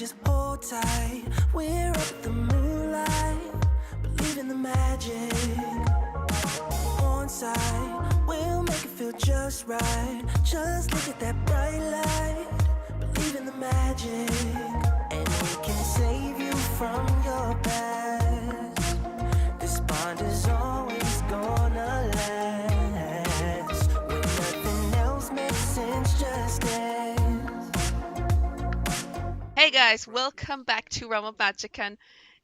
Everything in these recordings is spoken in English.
just hold tight. We're up at the moonlight, believe in the magic. On side, we'll make it feel just right. Just look at that bright light, believe in the magic. And we can save you from your past. This bond is always gonna last. When nothing else makes sense, just dance. Hey guys, welcome back to Realm of Magic, and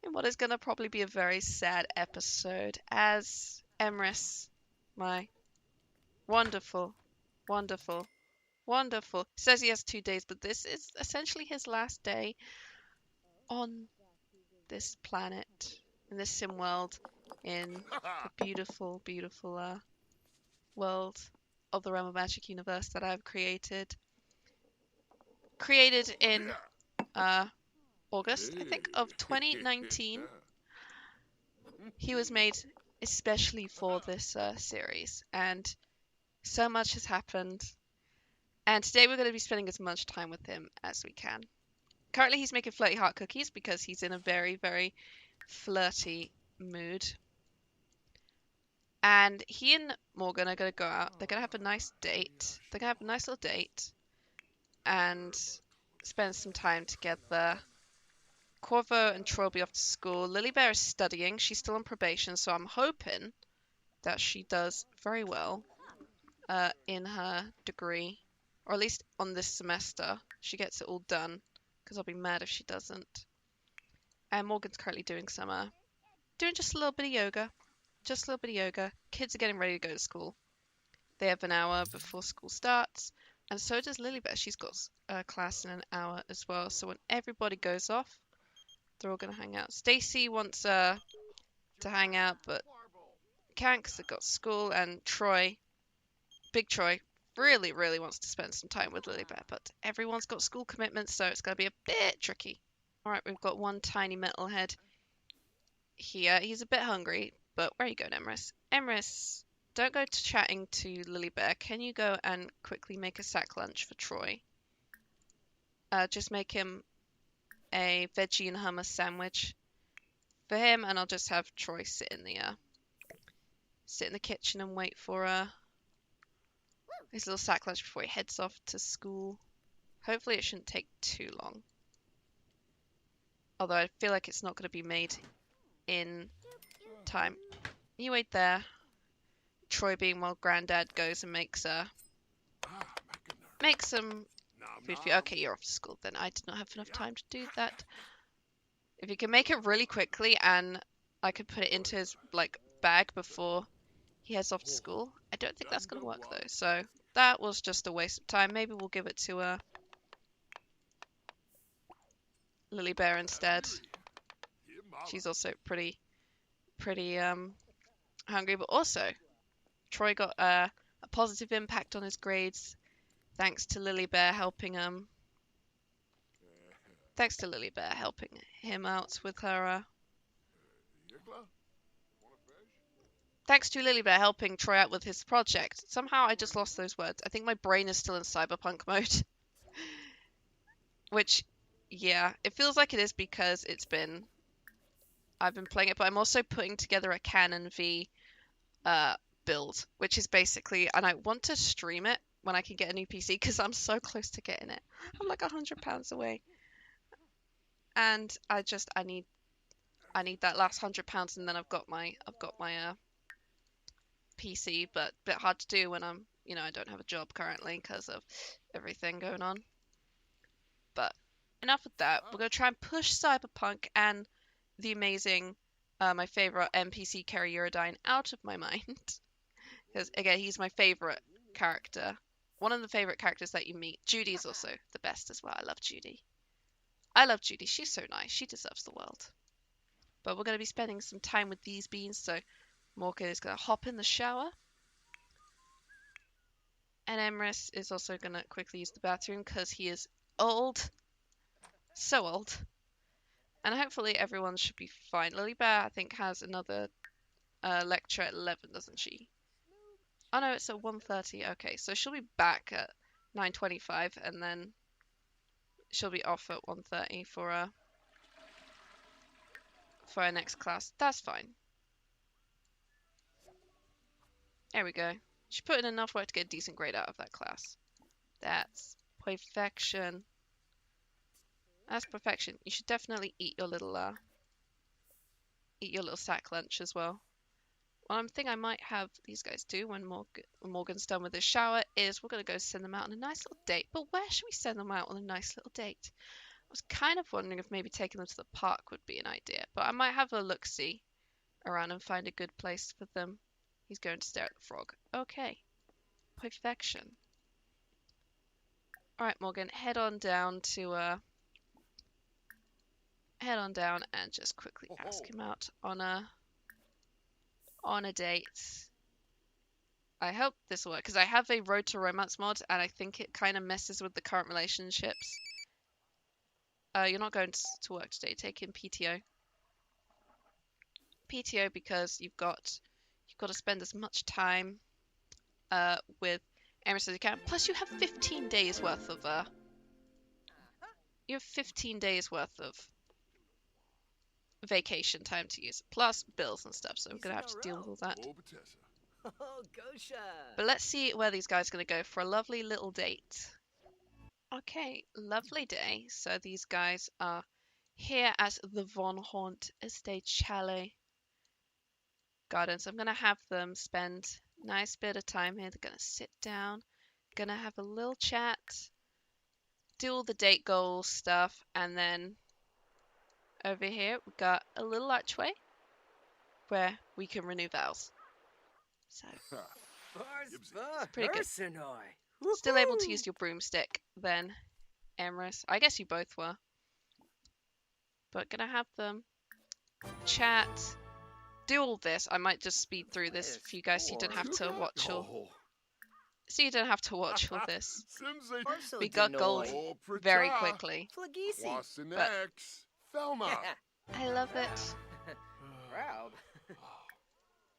in what is going to probably be a very sad episode, as Emrys, my wonderful, says he has 2 days, but this is essentially his last day on this planet, in this sim world, in the beautiful, world of the Realm of Magic universe that I've created. Created in August, I think, of 2019. He was made especially for this series, and so much has happened. And today we're going to be spending as much time with him as we can. Currently, he's making flirty heart cookies because he's in a very, very flirty mood. And he and Morgan are going to go out. They're going to have a nice date. They're going to have a nice little date and spend some time together. Corvo and Troy will be off to school. Lily Bear is studying. She's still on probation, so I'm hoping that she does very well in her degree, or at least on this semester. She gets it all done, because I'll be mad if she doesn't. And Morgan's currently doing doing just a little bit of yoga. Just a little bit of yoga. Kids are getting ready to go to school. They have an hour before school starts, and so does Lily Bear. She's got class in an hour as well. So when everybody goes off, they're all going to hang out. Stacy wants to hang out, but can't because they've got school. And Troy, Big Troy, really, really wants to spend some time with Lily Bear, but everyone's got school commitments, so it's going to be a bit tricky. All right, we've got one tiny metalhead here. He's a bit hungry, but where are you going, Emrys? Emrys, don't go to chatting to Lily Bear. Can you go and quickly make a sack lunch for Troy? Just make him a veggie and hummus sandwich for him, and I'll just have Troy sit in the kitchen and wait for his little sack lunch before he heads off to school. Hopefully it shouldn't take too long, although I feel like it's not going to be made in time. You wait there. Troy, being while Granddad goes and makes some food for you. Okay, you're off to school then. I did not have enough time to do that. If you can make it really quickly and I could put it into his bag before he heads off to school. I don't think that's going to work though. So that was just a waste of time. Maybe we'll give it to Lily Bear instead. She's also pretty hungry, but also Troy got a positive impact on his grades thanks to Lily Bear helping him out with her thanks to Lily Bear helping Troy out with his project. Somehow I just lost those words. I think my brain is still in cyberpunk mode. Which, yeah, it feels like it is because I've been playing it, but I'm also putting together a Canon V build, which is basically, and I want to stream it when I can get a new PC because I'm so close to getting it. I'm like £100 away, and I need that last £100, and then I've got my PC, but a bit hard to do when I don't have a job currently because of everything going on. But enough of that. We're gonna try and push Cyberpunk and the amazing, my favorite NPC Kerry Eurodyne out of my mind. Because again, he's my favorite character. One of the favorite characters that you meet. Judy is also the best as well. I love Judy. She's so nice. She deserves the world. But we're going to be spending some time with these beans, so Morgan is going to hop in the shower. And Emrys is also going to quickly use the bathroom because he is old. So old. And hopefully everyone should be fine. Lily Bear, I think, has another lecture at 11, doesn't she? Oh no, it's at 1:30. Okay, so she'll be back at 9:25, and then she'll be off at 1:30 for our next class. That's fine. There we go. She put in enough work to get a decent grade out of that class. That's perfection. That's perfection. You should definitely eat your little sack lunch as well. One thing I might have these guys do when Morgan's done with his shower is we're going to go send them out on a nice little date. But where should we send them out on a nice little date? I was kind of wondering if maybe taking them to the park would be an idea. But I might have a look-see around and find a good place for them. He's going to stare at the frog. Okay. Perfection. Alright, Morgan, head on down and just quickly ask him out on a date. I hope this will work, because I have a Road to Romance mod, and I think it kind of messes with the current relationships. You're not going to work today. Take in PTO. PTO because you've got to spend as much time with Emrys as you can. Plus, you have 15 days worth of vacation time to use, plus bills and stuff. So we're gonna have to deal with all that. But let's see where these guys are gonna go for a lovely little date. Okay, lovely day. So these guys are here at the Von Haunt Estate Chalet Gardens. I'm gonna have them spend a nice bit of time here. They're gonna sit down, gonna have a little chat, do all the date goals stuff, and then over here we've got a little archway where we can renew vows. So it's pretty good. Still able to use your broomstick then, Emrys. I guess you both were. But gonna have them chat, do all this. I might just speed through this for you guys so you don't have to watch all. So you don't have to watch all this. We got gold very quickly. But I love it.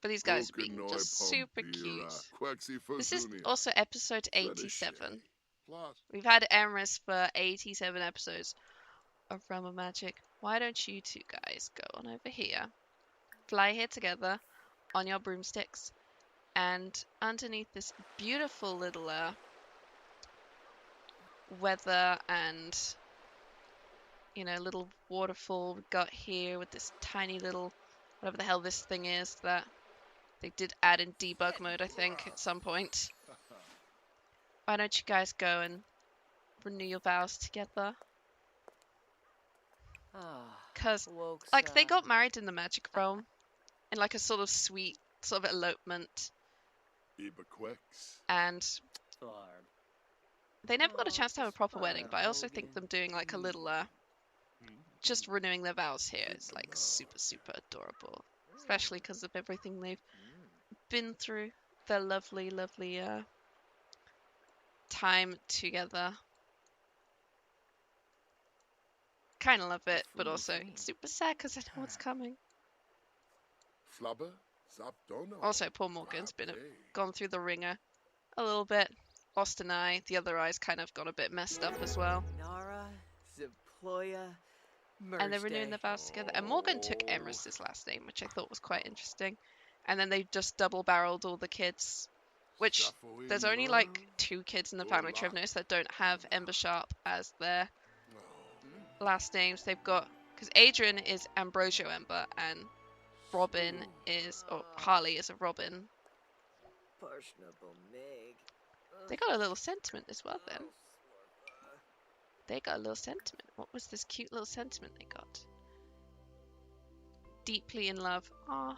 But these guys are being just super cute. This is also episode 87. We've had Emrys for 87 episodes of Realm of Magic. Why don't you two guys go on over here, fly here together on your broomsticks, and underneath this beautiful little weather and little waterfall we got here with this tiny little whatever the hell this thing is that they did add in debug mode, I think, at some point. Why don't you guys go and renew your vows together? Because, like, they got married in the Magic Realm in, like, a sort of sweet sort of elopement. And they never got a chance to have a proper wedding, but I also think them doing, like, a little, just renewing their vows here is, like, super, super adorable. Especially because of everything they've been through. Their lovely, lovely, time together. Kind of love it, but also it's super sad because I know what's coming. Also, poor Morgan's gone through the ringer a little bit. Lost an eye. The other eye's kind of got a bit messed up as well. And they're renewing their vows together. And Morgan took Emrys' last name, which I thought was quite interesting. And then they just double-barreled all the kids. Which, there's only like 2 kids in the family tree I've noticed that don't have Ember-Sharpe as their last names. They've got, because Adrian is Ambrosio Ember, and Robin is, or Harley is a Robin. They got a little sentiment as well then. They got a little sentiment. What was this cute little sentiment they got? Deeply in love. Ah,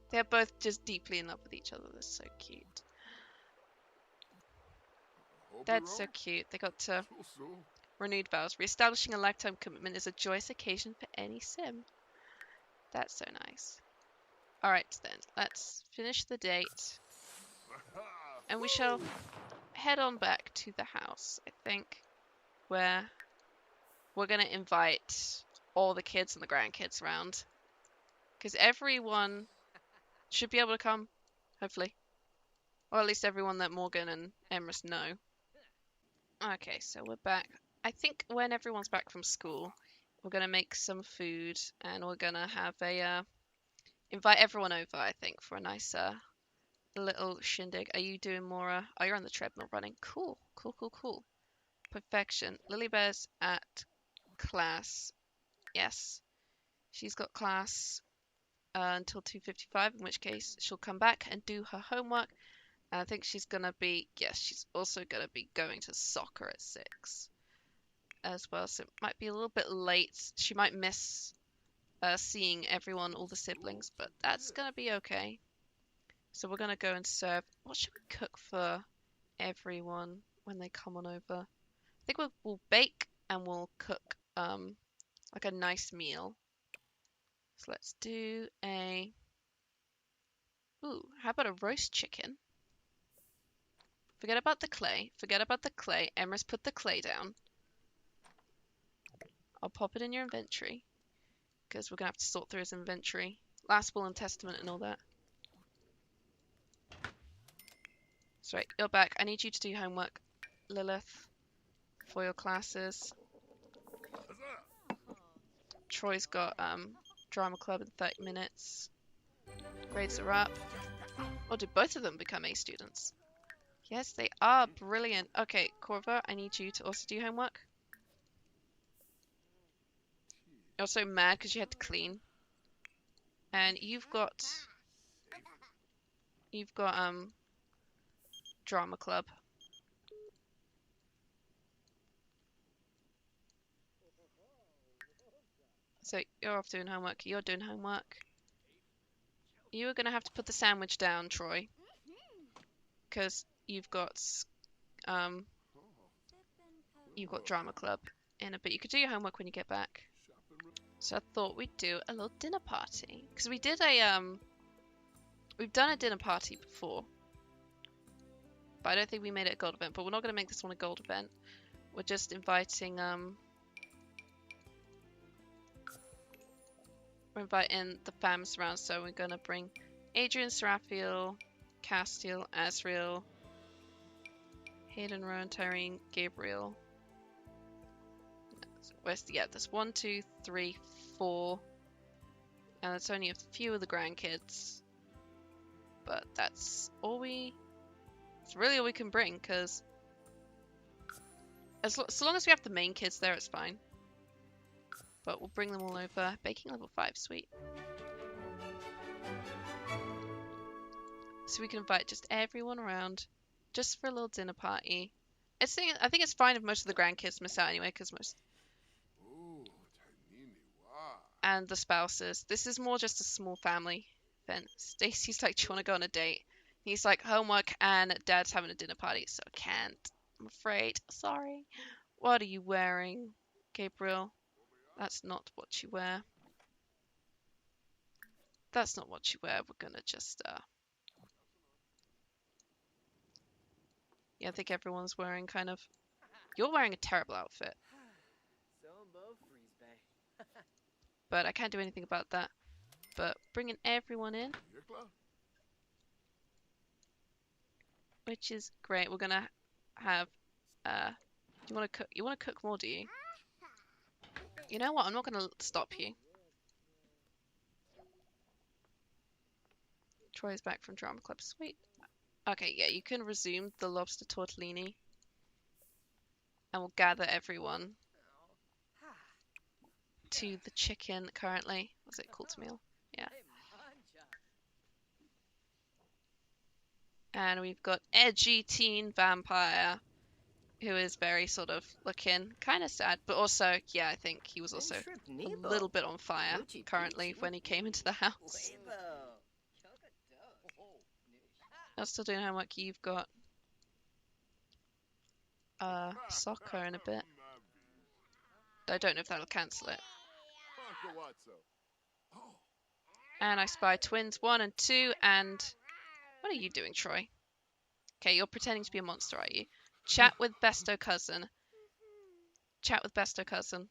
they're both just deeply in love with each other. They're so cute. That's so cute. They got to renewed vows. Reestablishing a lifetime commitment is a joyous occasion for any sim. That's so nice. Alright then, let's finish the date. And we shall head on back to the house, I think, where we're going to invite all the kids and the grandkids around. Because everyone should be able to come, hopefully. Or at least everyone that Morgan and Emrys know. Okay, so we're back I think when everyone's back from school, we're gonna make some food and we're gonna have a invite everyone over. I think for a nice little shindig. Are you doing more? Oh, you're on the treadmill running. Cool, cool, cool, cool. Perfection. Lily Bear's at class. Yes, she's got class until 2:55, in which case she'll come back and do her homework. And I think she's gonna be, yes, she's also gonna be going to soccer at 6 as well. So it might be a little bit late. She might miss seeing everyone, all the siblings, but that's gonna be okay. So we're gonna go and serve. What should we cook for everyone when they come on over? I think we'll bake and we'll cook like a nice meal. So let's do a ooh, how about a roast chicken? Forget about the clay. Forget about the clay. Emrys, put the clay down. I'll pop it in your inventory because we're gonna have to sort through his inventory. Last will and testament and all that. That's right, you're back. I need you to do homework, Lilith, for your classes. Troy's got drama club in 30 minutes. Grades are up. Or did both of them become A students? Yes, they are. Brilliant. Okay, Corva, I need you to also do homework. You're so mad because you had to clean. And you've got drama club. So you're off doing homework. You're doing homework. You are gonna have to put the sandwich down, Troy, because you've got drama club in a bit. You could do your homework when you get back. So I thought we'd do a little dinner party because we did we've done a dinner party before, but I don't think we made it a gold event. But we're not gonna make this one a gold event. We're just inviting we're inviting the fams around. So we're gonna bring Adrian, Seraphiel, Castiel, Asriel, Hayden, Rowan, Tyrene, Gabriel. Yeah, there's 1, 2, 3, 4, and it's only a few of the grandkids. But that's all it's really all we can bring, because so long as we have the main kids there, it's fine. But we'll bring them all over. Baking level 5, sweet. So we can invite just everyone around, just for a little dinner party. I think it's fine if most of the grandkids miss out anyway, because most and the spouses. This is more just a small family event. Stacy's like, do you want to go on a date? He's like, homework and dad's having a dinner party, so I can't. I'm afraid. Sorry. What are you wearing, Gabriel? That's not what you wear. That's not what you wear. We're gonna just yeah, I think everyone's wearing kind of. You're wearing a terrible outfit. But I can't do anything about that. But bringing everyone in, which is great. We're gonna have. You want to cook? You want to cook more, do you? You know what? I'm not gonna stop you. Troy's back from drama club. Sweet. Okay, yeah, you can resume the lobster tortellini, and we'll gather everyone to the chicken currently. What's it called? Meal? Yeah. And we've got edgy teen vampire, who is very sort of looking kind of sad, but also, yeah, I think he was also a little bit on fire currently when he came into the house. I'm still doing homework. You've got soccer in a bit. I don't know if that'll cancel it. And I spy twins 1 and 2, and what are you doing, Troy? Okay, you're pretending to be a monster, are you? Chat with Besto Cousin. Chat with Besto Cousin.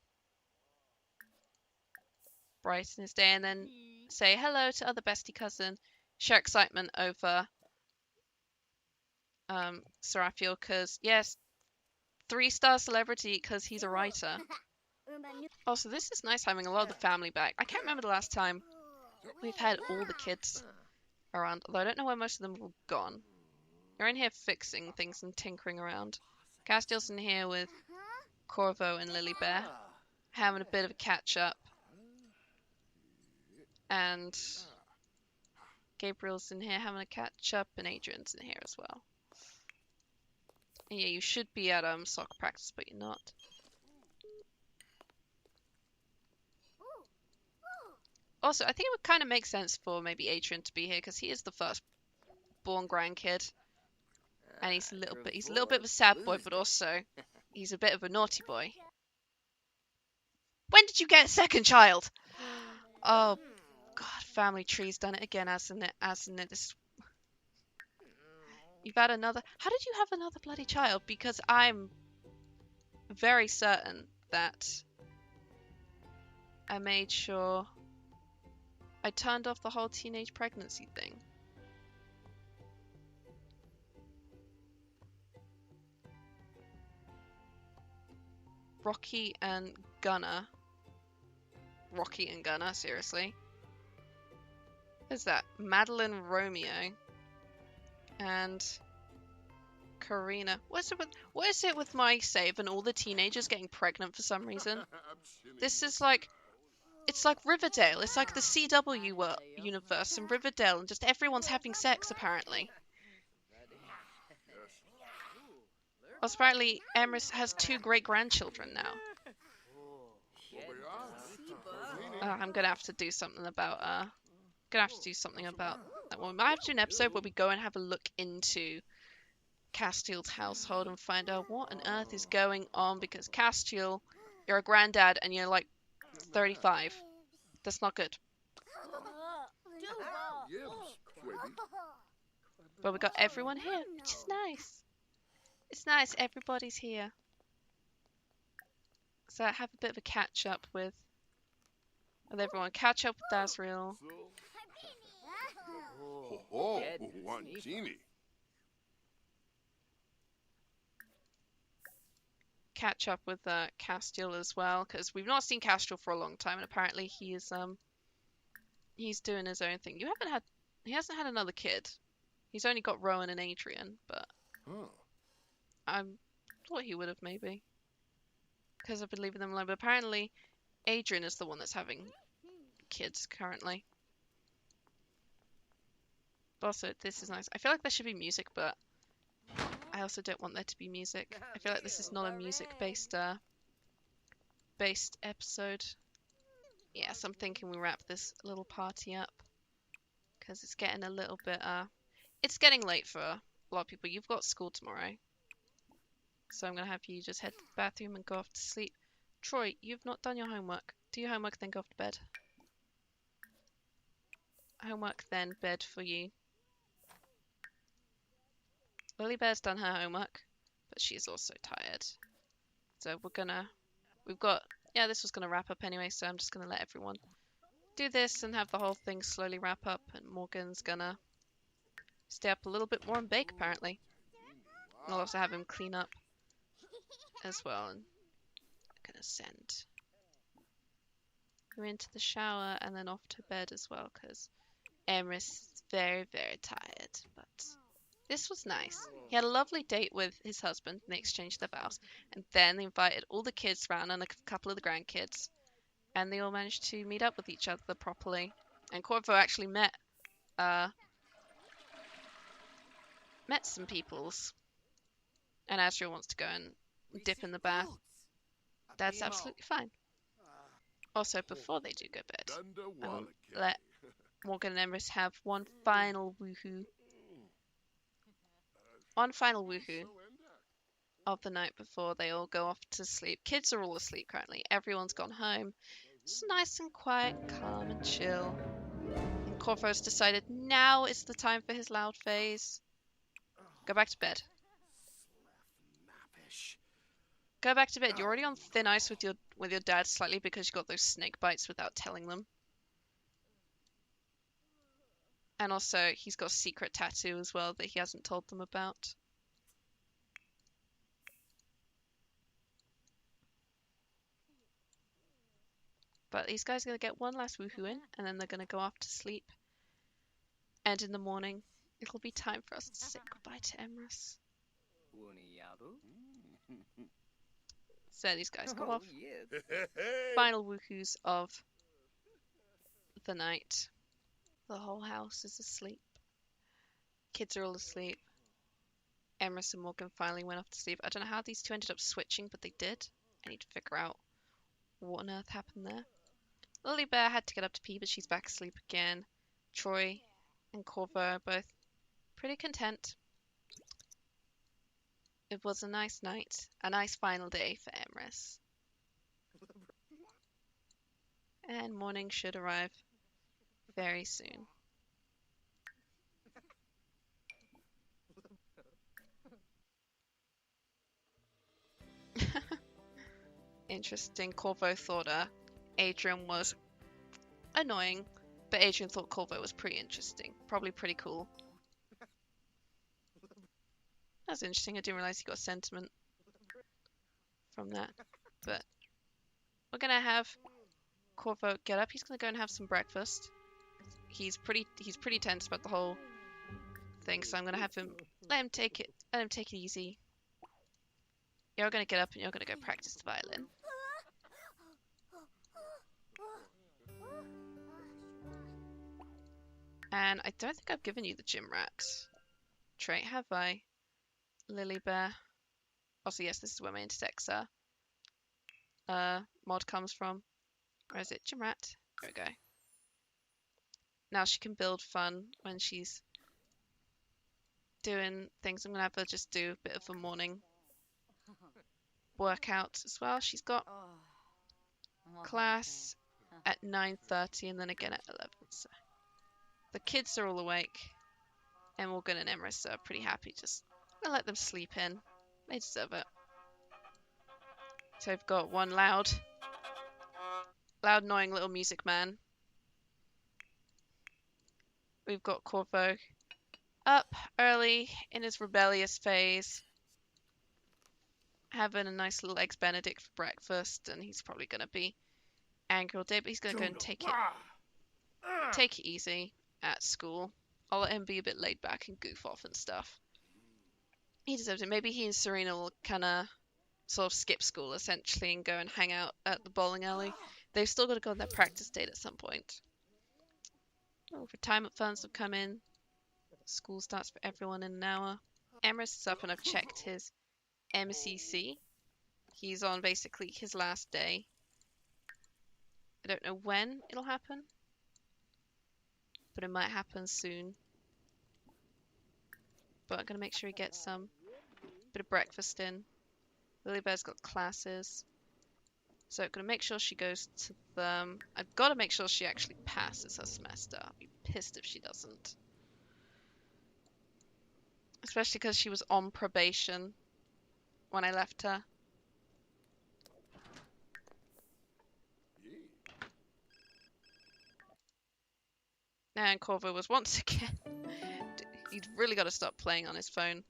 Brighten his day, and then say hello to other bestie cousin. Share excitement over Seraphiel, because yes, 3-star celebrity because he's a writer. Also, this is nice having a lot of the family back. I can't remember the last time we've had all the kids around, although I don't know where most of them have gone. You're in here fixing things and tinkering around. Castiel's in here with Corvo and Lily Bear, having a bit of a catch-up. And Gabriel's in here having a catch-up, and Adrian's in here as well. And yeah, you should be at soccer practice, but you're not. Also, I think it would kind of make sense for maybe Adrian to be here because he is the first born grandkid, and he's a little bit of a sad boy, but also he's a bit of a naughty boy. When did you get a second child? Oh God, family tree's done it again, hasn't it? You've had another. How did you have another bloody child? Because I'm very certain that I made sure I turned off the whole teenage pregnancy thing. Rocky and Gunnar, seriously. Who's that? Madeline Romeo and Karina. What is it with my save and all the teenagers getting pregnant for some reason? This is like, it's like Riverdale. It's like the CW universe in Riverdale, and just everyone's having sex apparently. Also, apparently Emrys has 2 great-grandchildren now. I'm gonna have to do something about that one. I have to do an episode where we go and have a look into Castiel's household and find out what on earth is going on, because Castiel, you're a granddad and you're like 35. That's not good. But we got everyone here, which is nice. It's nice, everybody's here. So I have a bit of a catch up with everyone. Catch up with Dazriel. Catch up with Castiel as well, because we've not seen Castiel for a long time, and apparently he's doing his own thing. He hasn't had another kid. He's only got Rowan and Adrian, but I thought he would have maybe, because I've been leaving them alone. But apparently Adrian is the one that's having kids currently. But also, this is nice. I feel like there should be music, but I also don't want there to be music. I feel like this is not a music-based episode. Yeah, so I'm thinking we wrap this little party up, because it's getting a little bit it's getting late for a lot of people. You've got school tomorrow, so I'm gonna have you just head to the bathroom and go off to sleep. Troy, you've not done your homework. Do your homework, then go off to bed. Homework, then bed for you. Lily Bear's done her homework, but she's also tired. So this was gonna wrap up anyway, so I'm just gonna let everyone do this and have the whole thing slowly wrap up, and Morgan's gonna stay up a little bit more and bake apparently. I'll also have him clean up as well, and I'm gonna send him into the shower and then off to bed as well, because Emrys is very, very tired. But this was nice. He had a lovely date with his husband and they exchanged their vows, and then they invited all the kids round and a couple of the grandkids, and they all managed to meet up with each other properly. And Corvo actually met some peoples, and Asriel wants to go and dip in the bath. That's absolutely fine. Also, before they do go to bed, I will let Morgan and Emrys have one final woohoo of the night before they all go off to sleep. Kids are all asleep currently. Everyone's gone home. It's nice and quiet, calm and chill. And Corvo's decided now is the time for his loud phase. Go back to bed. Go back to bed. You're already on thin ice with your dad slightly because you got those snake bites without telling them. And also, he's got a secret tattoo as well that he hasn't told them about. But these guys are going to get one last woohoo in, and then they're going to go off to sleep. And in the morning, it'll be time for us to say goodbye to Emrys. So these guys go off. Final woohoos of the night. The whole house is asleep. Kids are all asleep. Emrys and Morgan finally went off to sleep. I don't know how these two ended up switching, but they did. I need to figure out what on earth happened there. Lily Bear had to get up to pee, but she's back asleep again. Troy and Corvo are both pretty content. It was a nice night, a nice final day for Emrys. And morning should arrive very soon. Interesting. Corvo thought Adrian was annoying, but Adrian thought Corvo was pretty interesting. Probably pretty cool. That's interesting. I didn't realize he got sentiment from that. But we're going to have Corvo get up. He's going to go and have some breakfast. He's pretty tense about the whole thing, so I'm going to have him let him take it easy. You're going to get up and you're going to go practice the violin. And I don't think I've given you the gym rat trait, have I? Lily Bear. Also, yes, this is where my intersexer mod comes from. Where is it? Gym rat. There we go. Now she can build fun when she's doing things. I'm going to have her just do a bit of a morning workout as well. She's got class at 9:30 and then again at 11. So the kids are all awake, and Morgan and Emrys are pretty happy. Just gonna let them sleep in. They deserve it. So we've got one loud, annoying little music man. We've got Corvo up early in his rebellious phase, having a nice little eggs Benedict for breakfast, and he's probably gonna be angry all day, but he's gonna go and take it easy at school. I'll let him be a bit laid back and goof off and stuff. He deserves it. Maybe he and Serena will kind of sort of skip school essentially and go and hang out at the bowling alley. They've still got to go on their practice date at some point. Oh, retirement funds have come in. School starts for everyone in an hour. Emrys is up and I've checked his MCC. He's on basically his last day. I don't know when it'll happen, but it might happen soon. But I'm going to make sure he gets some bit of breakfast in. Lily Bear's got classes, so I'm going to make sure she goes to them. I've got to make sure she actually passes her semester. I'll be pissed if she doesn't. Especially because she was on probation when I left her. And Corvo was once again... He's really got to stop playing on his phone.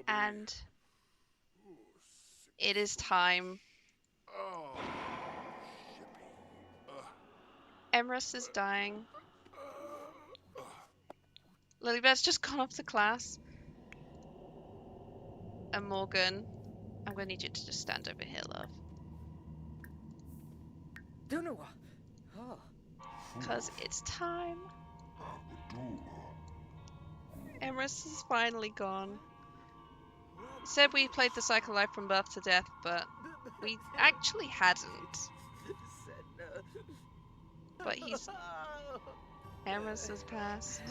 And it is time. Emrys is dying. Lilybear's just gone off to class. And Morgan, I'm going to need you to just stand over here, love. Because it's time. Emrys is finally gone. He said we played the cycle of life from birth to death, but we actually hadn't. But Emrys has passed.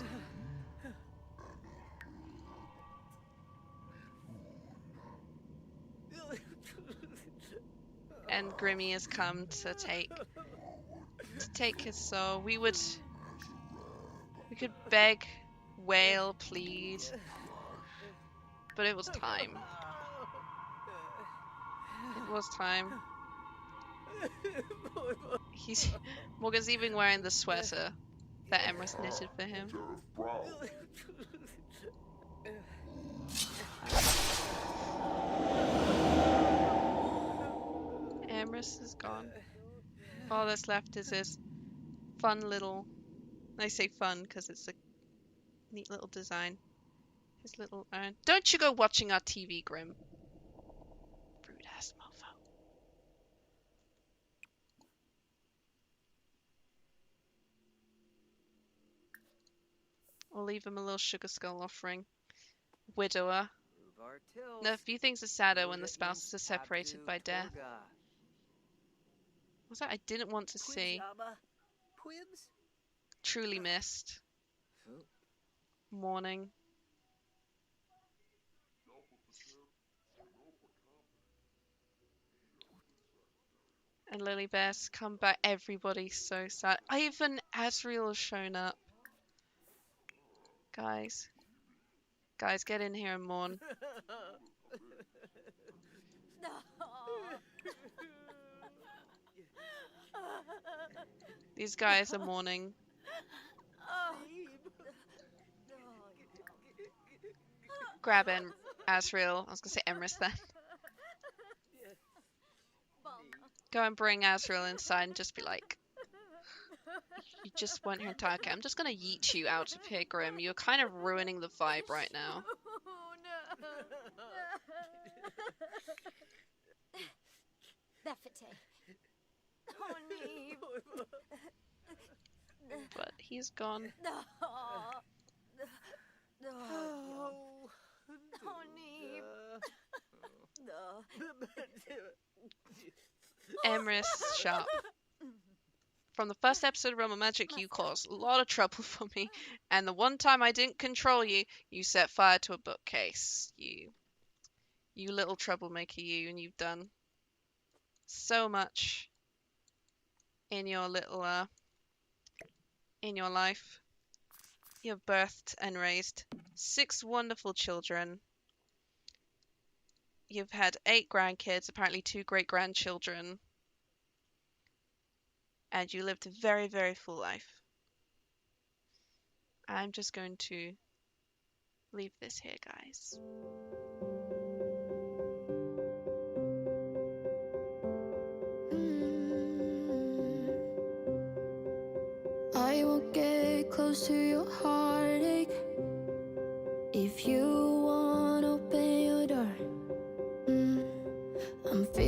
And Grimmy has come to take his soul. We could beg, wail, plead, but it was time. It was time. Morgan's even wearing the sweater that Emrys knitted for him. Emrys is gone. All that's left is this fun little... I say fun because it's a neat little design. His little urn. Don't you go watching our TV, Grim. Rude ass mofo. We'll leave him a little sugar skull offering. Widower. No, few things are sadder when the spouses are separated by death. What's that I didn't want to see? Truly missed. Mourning. And Lily Bear's come back. Everybody's so sad. Even Asriel has shown up. Guys. Guys, get in here and mourn. These guys are mourning. Grab in Asriel. I was gonna say Emrys then. Go and bring Asriel inside and just be like, you just went here and talk. Okay, I'm just gonna yeet you out of here, Grim. You're kind of ruining the vibe right now. But he's gone. Emrys Sharpe. From the first episode of Realm of Magic, you caused a lot of trouble for me, and the one time I didn't control you, you set fire to a bookcase. You little troublemaker, you, and you've done so much in your little in your life. You have birthed and raised 6 wonderful children. You've had 8 grandkids, apparently 2 great-grandchildren. And you lived a very, very full life. I'm just going to leave this here, guys. I won't get close to your heartache. If you won't open your door, I'm feeling